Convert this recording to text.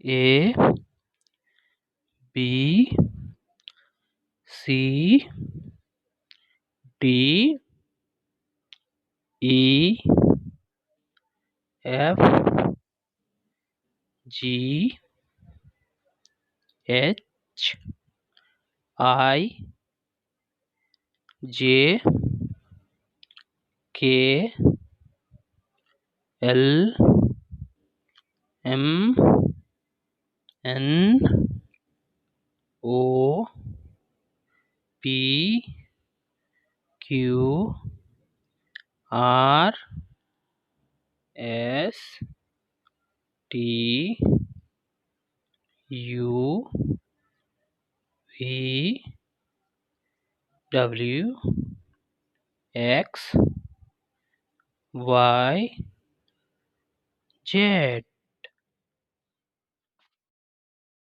A B C D E F G H I J K L M N O P Q R S T U V W X Y Z.